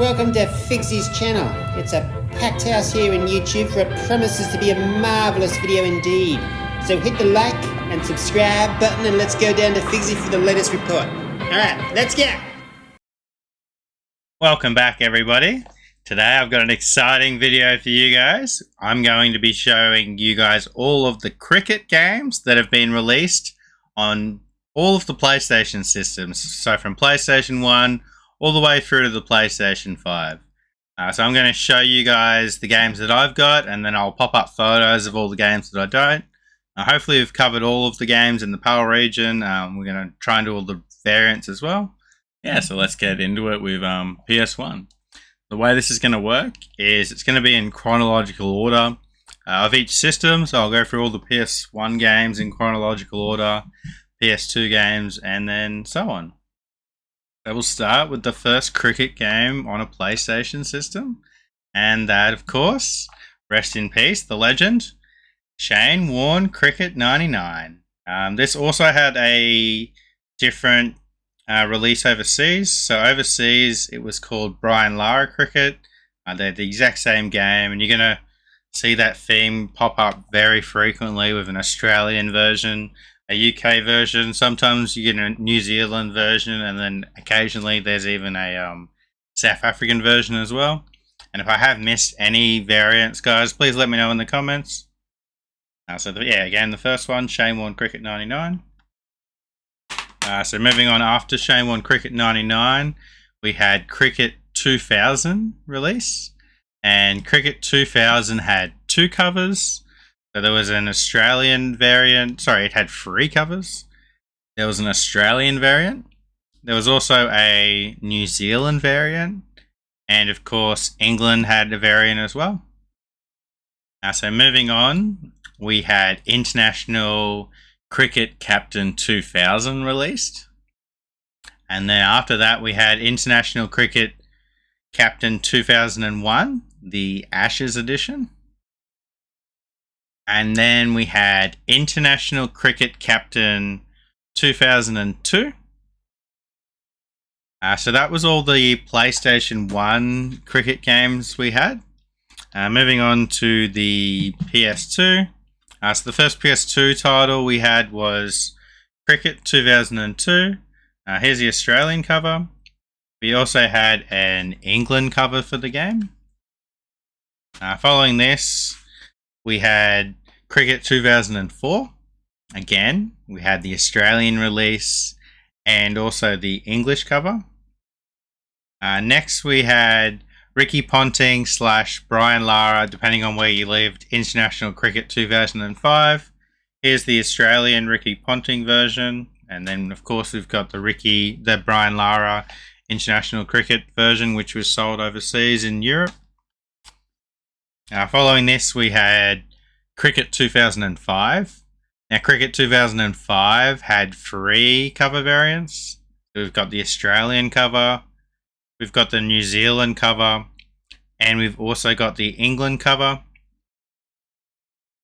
Welcome to Figsy's channel. It's a packed house here in YouTube for what promises to be a marvellous video indeed. So hit the like and subscribe button and let's go down to Figsy for the latest report. Alright, let's go! Welcome back everybody. Today I've got an exciting video for you guys. I'm going to be showing you guys all of the cricket games that have been released on all of the PlayStation systems. So from PlayStation 1 all the way through to the PlayStation 5. So I'm going to show you guys the games that I've got, and then I'll pop up photos of all the games that I don't. Hopefully we've covered all of the games in the PAL region. We're going to try and do all the variants as well. Yeah, so let's get into it with PS1. The way this is going to work is it's going to be in chronological order of each system. So I'll go through all the PS1 games in chronological order, PS2 games, and then so on. So we'll start with the first cricket game on a PlayStation system. And that, of course, rest in peace, the legend, Shane Warne Cricket 99. This also had a different release overseas. So overseas it was called Lara Cricket. They're the exact same game, and you're going to see that theme pop up very frequently with an Australian version, a UK version. Sometimes you get a New Zealand version, and then occasionally there's even a South African version as well. And if I have missed any variants, guys, please let me know in the comments. Again, the first one, Shane Warne Cricket 99. So moving on, after Shane Warne Cricket 99, we had Cricket 2000 release. And Cricket 2000 had two covers. So there was an Australian variant. Sorry, it had three covers. There was an Australian variant. There was also a New Zealand variant. And of course, England had a variant as well. So moving on, we had International Cricket Captain 2000 released. And then after that, we had International Cricket Captain 2001, the Ashes edition. And then we had International Cricket Captain 2002. So that was all the PlayStation 1 cricket games we had. Moving on to the PS2. So the first PS2 title we had was Cricket 2002. Here's the Australian cover. We also had an England cover for the game. Following this, we had Cricket 2004. Again, we had the Australian release and also the English cover. Next, we had Ricky Ponting / Lara, depending on where you lived, International Cricket 2005. Here's the Australian Ricky Ponting version. And then, of course, we've got the Brian Lara International Cricket version, which was sold overseas in Europe. Following this, we had Cricket 2005. Now, Cricket 2005 had three cover variants. We've got the Australian cover, we've got the New Zealand cover, and we've also got the England cover.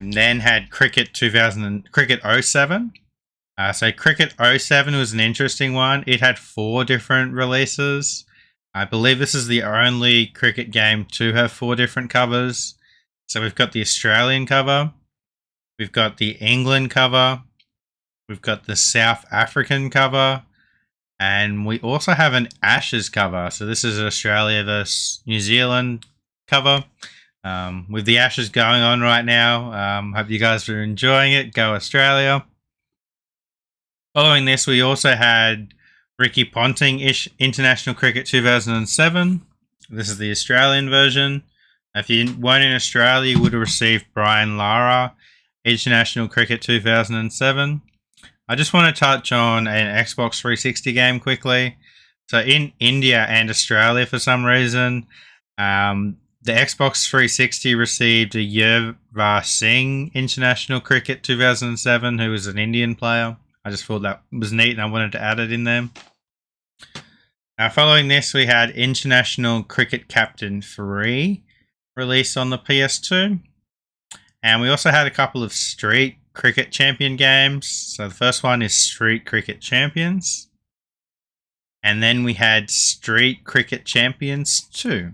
And then had Cricket 07. So Cricket 07 was an interesting one. It had four different releases. I believe this is the only cricket game to have four different covers. So we've got the Australian cover, we've got the England cover, we've got the South African cover, and we also have an Ashes cover. So this is Australia versus New Zealand cover. With the Ashes going on right now, hope you guys are enjoying it. Go Australia. Following this, we also had Ricky Ponting International Cricket 2007. This is the Australian version. If you weren't in Australia, you would have received Brian Lara International Cricket 2007. I just want to touch on an Xbox 360 game quickly. So in India and Australia, for some reason, the Xbox 360 received a Yuvraj Singh International Cricket 2007, who was an Indian player. I just thought that was neat and I wanted to add it in there. Following this, we had International Cricket Captain 3 released on the PS2. And we also had a couple of Street Cricket Champion games. So the first one is Street Cricket Champions. And then we had Street Cricket Champions 2.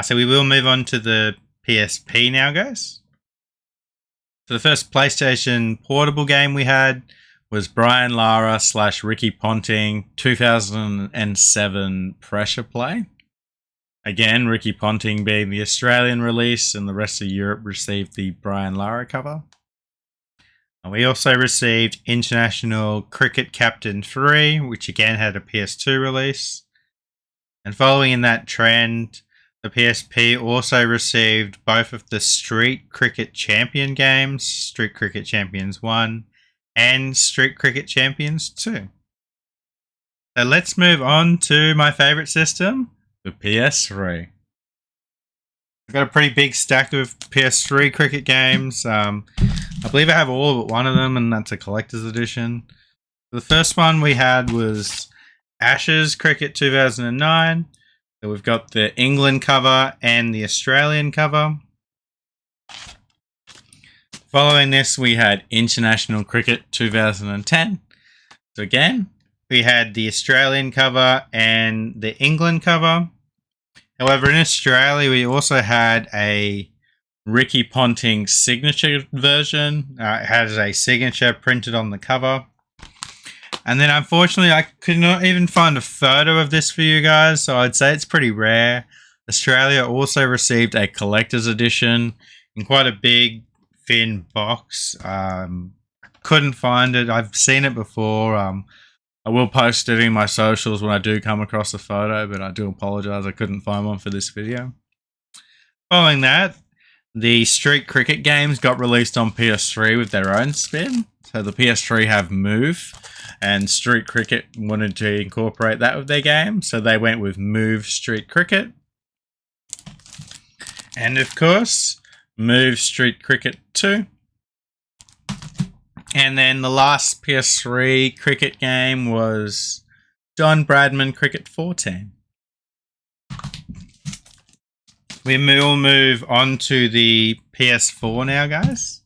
So we will move on to the PSP now, guys. So the first PlayStation portable game we had was Brian Lara / Ricky Ponting 2007 Pressure Play. Again, Ricky Ponting being the Australian release, and the rest of Europe received the Brian Lara cover. And we also received International Cricket Captain 3, which again had a PS2 release. And following in that trend, the PSP also received both of the Street Cricket Champion games, Street Cricket Champions 1 and Street Cricket Champions 2. So let's move on to my favourite system, the PS3. I've got a pretty big stack of PS3 cricket games. I believe I have all but one of them, and that's a collector's edition. The first one we had was Ashes Cricket 2009. So we've got the England cover and the Australian cover. Following this, we had International Cricket 2010. So again, we had the Australian cover and the England cover. However, in Australia, we also had a Ricky Ponting signature version. It has a signature printed on the cover. And then unfortunately, I could not even find a photo of this for you guys, so I'd say it's pretty rare. Australia also received a collector's edition in quite a big, thin box. Couldn't find it. I've seen it before. I will post it in my socials when I do come across a photo, but I do apologise I couldn't find one for this video. Following that, the Street Cricket games got released on PS3 with their own spin. So the PS3 have Move, and Street Cricket wanted to incorporate that with their game, so they went with Move Street Cricket. And of course, Move Street Cricket 2. And then the last PS3 cricket game was Don Bradman Cricket 14. We will move on to the PS4 now, guys.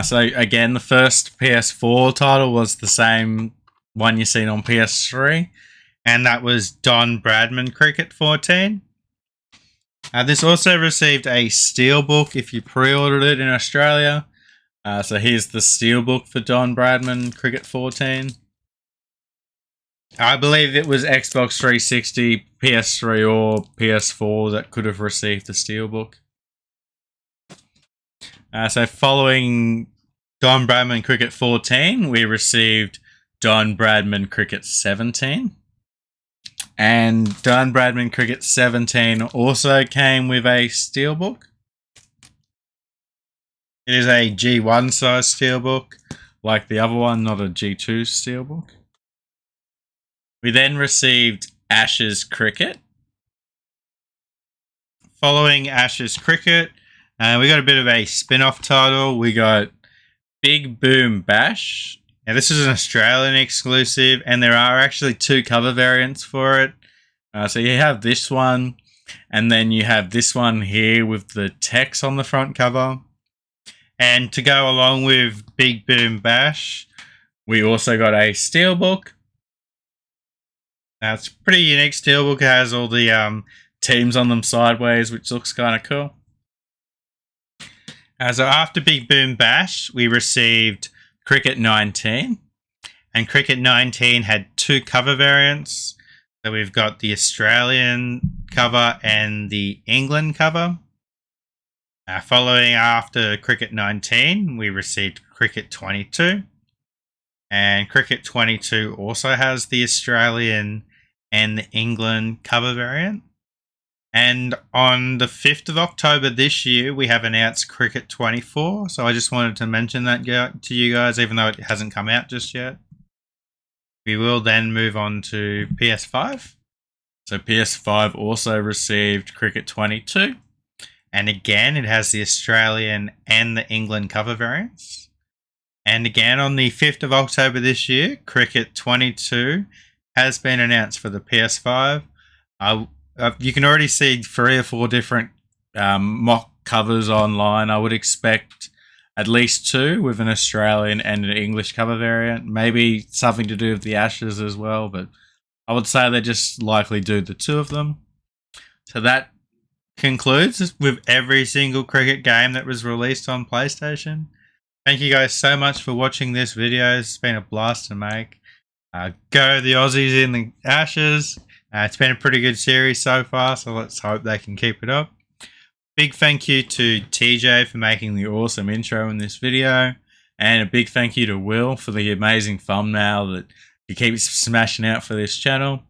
So again, the first PS4 title was the same one you've seen on PS3, and that was Don Bradman Cricket 14. This also received a steelbook if you pre-ordered it in Australia. So here's the steelbook for Don Bradman Cricket 14. I believe it was Xbox 360, PS3 or PS4 that could have received the steelbook. So following Don Bradman Cricket 14, we received Don Bradman Cricket 17. And Don Bradman Cricket 17 also came with a steelbook. It is a G1 size steelbook, like the other one, not a G2 steelbook. We then received Ashes Cricket. Following Ashes Cricket, we got a bit of a spin-off title. We got Big Boom Bash. Now this is an Australian exclusive, and there are actually two cover variants for it. So you have this one, and then you have this one here with the text on the front cover. And to go along with Big Boom Bash, we also got a steelbook. Now it's a pretty unique steelbook. It has all the teams on them sideways, which looks kind of cool. So after Big Boom Bash, we received Cricket 19. And Cricket 19 had two cover variants. So we've got the Australian cover and the England cover. Following after Cricket 19, we received Cricket 22. And Cricket 22 also has the Australian and the England cover variant. And on the 5th of October this year, we have announced Cricket 24. So I just wanted to mention that to you guys, even though it hasn't come out just yet. We will then move on to PS5. So PS5 also received Cricket 22. And again, it has the Australian and the England cover variants. And again, on the 5th of October this year, Cricket 22 has been announced for the PS5. You can already see 3 or 4 different mock covers online. I would expect at least 2 with an Australian and an English cover variant. Maybe something to do with the Ashes as well, but I would say they just likely do the 2 of them. So that concludes with every single cricket game that was released on PlayStation. Thank you guys so much for watching this video. It's been a blast to make. Go the Aussies in the Ashes. It's been a pretty good series so far, so let's hope they can keep it up. Big thank you to TJ for making the awesome intro in this video, and a big thank you to Will for the amazing thumbnail that he keeps smashing out for this channel.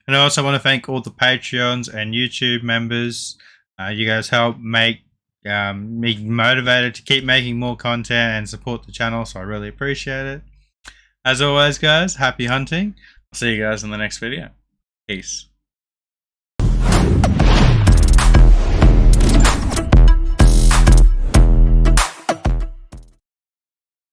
And I also want to thank all the Patreons and YouTube members. You guys help make me motivated to keep making more content and support the channel, so I really appreciate it. As always, guys, happy hunting. I'll see you guys in the next video. Peace.